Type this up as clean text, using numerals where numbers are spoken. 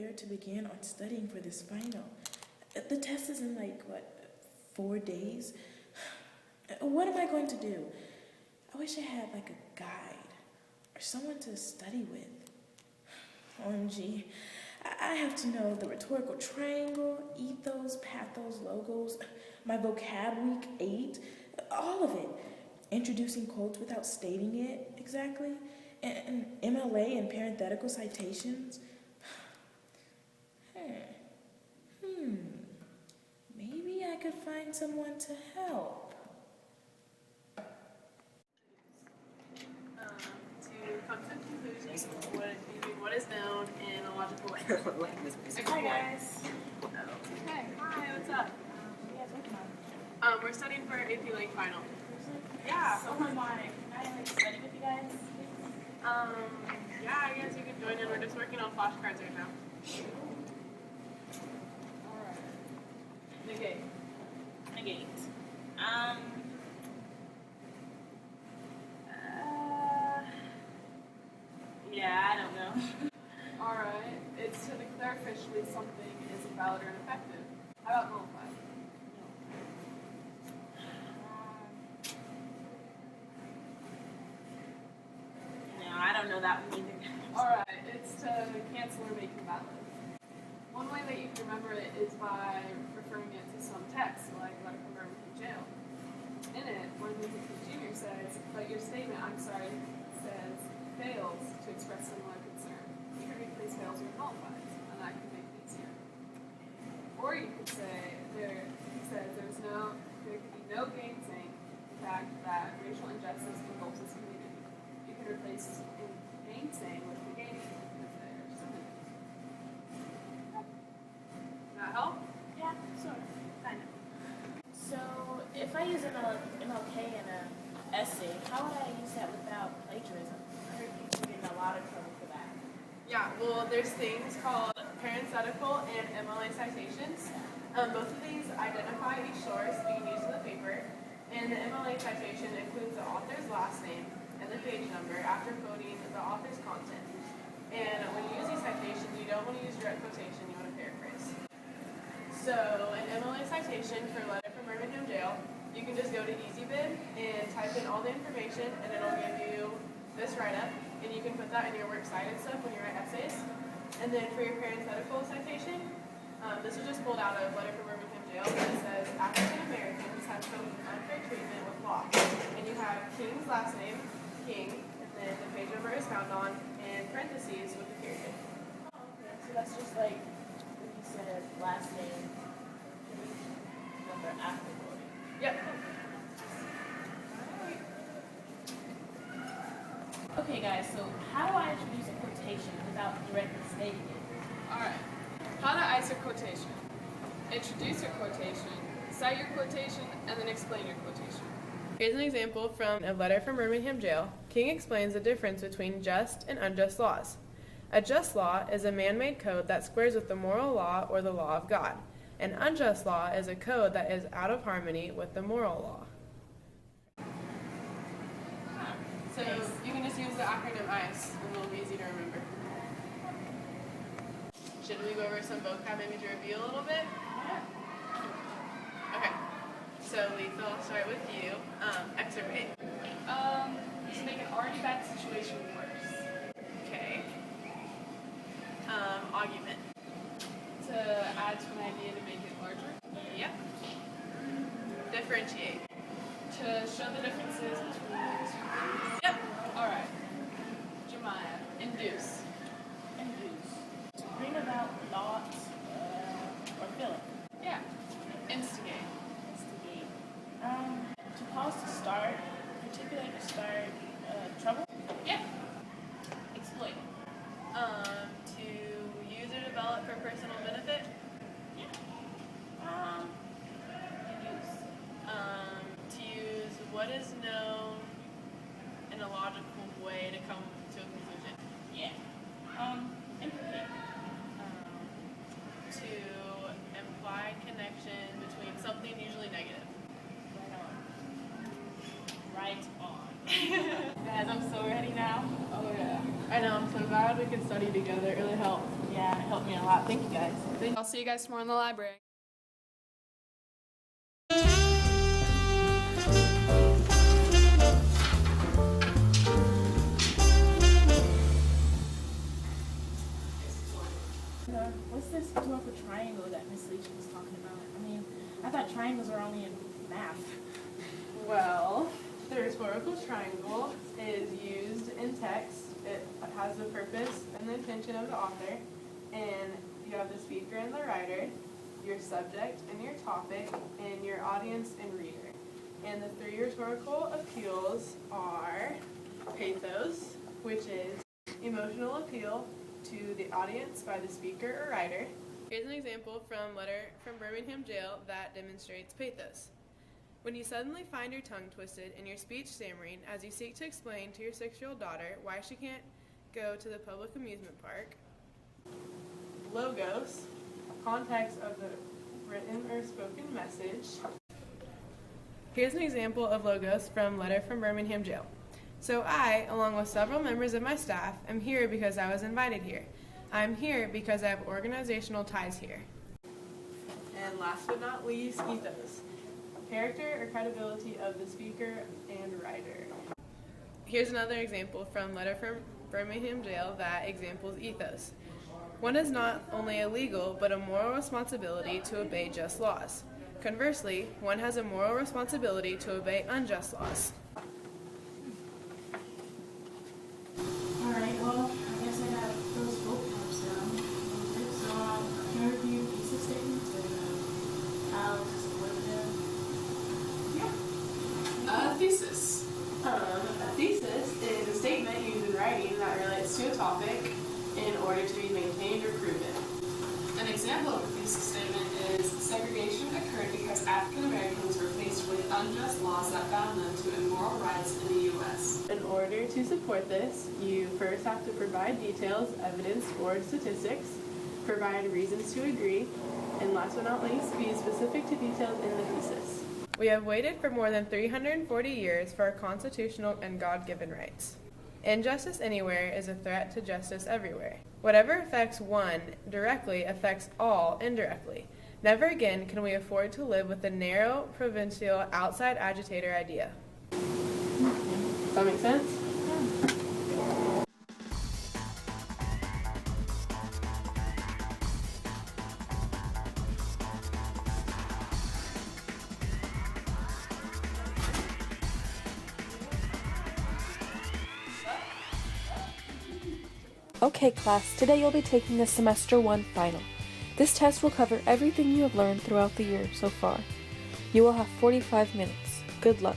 better to begin on studying for this final. The test is in 4 days? What am I going to do? I wish I had a guide or someone to study with. OMG, I have to know the rhetorical triangle, ethos, pathos, logos, my vocab week 8, all of it. Introducing quotes without stating it exactly, and MLA and parenthetical citations. Maybe I could find someone to help. To come to conclusions, what is known in a logical way. Hi guys. Okay, hi, what's up? We're studying for AP Lake final. Yeah. So am I. Can I study with you guys? Yeah, I guess you can join in. We're just working on flashcards right now. Alright. NEGATE. Yeah, I don't know. Alright, it's to declare officially something is invalid or ineffective. How about nullify? No, I don't know that one either. Alright, it's to cancel or make invalid. One way that you can remember it is by referring it to some text, like letter from Birmingham Jail. In it, when the Jr. says, but your statement, I'm sorry, says, fails to express similar concern. You can replace fails with nullifies, and that can make it easier. Or you could say, he says, there could be no gainsaying the fact that racial injustice engulfs this community. You can replace gainsaying with negating, because they're synonyms. Does that help? Yeah, sort of. Kind of. So, if I use MLK in an essay, how would I use that without plagiarism? I heard people get in a lot of trouble for that. Yeah, well, there's things called parenthetical and MLA citations. Both of these identify each source being used in the paper, and the MLA citation includes the author's last name and the page number after quoting the author's content. And when you use these citations, you don't want to use direct quotation, you want to paraphrase. So, an MLA citation for letter from Birmingham Jail, you can just go to EasyBid and type in all the information, and it'll give you this write-up, and you can put that in your works cited stuff when you write essays. And then for your parenthetical citation, this was just pulled out of letter from Birmingham Jail, and it says African Americans have shown unfair treatment with law. And you have King's last name, King, and then the page number is found on, and parentheses with the period. Oh, okay. So that's just like when you said last name, number after quoting. Yep. Okay guys, so how do I introduce a quotation without directly stating it? Alright. How to ice a quotation. Introduce your quotation, cite your quotation, and then explain your quotation. Here's an example from a letter from Birmingham Jail. King explains the difference between just and unjust laws. A just law is a man-made code that squares with the moral law or the law of God. An unjust law is a code that is out of harmony with the moral law. So you can just use the acronym ICE, and it'll be easy to remember. Should we go over some vocab image review a little bit? Okay. So Letha, I'll start with you. Exacerbate. To make an already bad situation worse. Okay. Argument. To add to an idea to make it larger. Yep. Differentiate. To show the differences between the two things. Yep. Alright. Jemiah. Induce. To bring about thoughts or feeling. Yeah. Instigate. Instigate. To cause to start, particularly to start trouble. Yeah. Exploit. To use or develop for personal benefit. To use what is known in a logical way to come to a conclusion. Yeah. Implicate. To imply connection between something usually negative. Right on. Guys, I'm so ready now. Oh yeah. I know, I'm so glad we could study together. It really helped. Yeah, it helped me a lot. Thank you guys. I'll see you guys tomorrow in the library. What's this rhetorical triangle that Miss Leach was talking about? I mean, I thought triangles were only in math. Well, the rhetorical triangle is used in text. It has the purpose and the intention of the author, and you have the speaker and the writer, your subject and your topic, and your audience and reader. And the three rhetorical appeals are pathos, which is emotional appeal to the audience by the speaker or writer. Here's an example from Letter from Birmingham Jail that demonstrates pathos. When you suddenly find your tongue twisted and your speech stammering as you seek to explain to your 6-year-old daughter why she can't go to the public amusement park. Logos, context of the written or spoken message. Here's an example of logos from Letter from Birmingham Jail. So I, along with several members of my staff, am here because I was invited here. I'm here because I have organizational ties here. And last but not least, ethos. Character or credibility of the speaker and writer. Here's another example from Letter from Birmingham Jail that examples ethos. One is not only a legal but a moral responsibility to obey just laws. Conversely, one has a moral responsibility to obey unjust laws. Alright, well, I guess I got those vote counts down. So, can I review thesis statements and how to support them? Thesis. A thesis is a statement used in writing that relates to a topic in order to be maintained or proven. An example of a thesis statement is segregation occurred because African Americans were faced with unjust laws that bound them to immoral rights in the U.S. In order to support this, you first have to provide details, evidence, or statistics, provide reasons to agree, and last but not least, be specific to details in the thesis. We have waited for more than 340 years for our constitutional and God-given rights. Injustice anywhere is a threat to justice everywhere. Whatever affects one directly affects all indirectly. Never again can we afford to live with the narrow, provincial, outside agitator idea. Does that make sense? Okay class, today you'll be taking the Semester 1 final. This test will cover everything you have learned throughout the year so far. You will have 45 minutes. Good luck.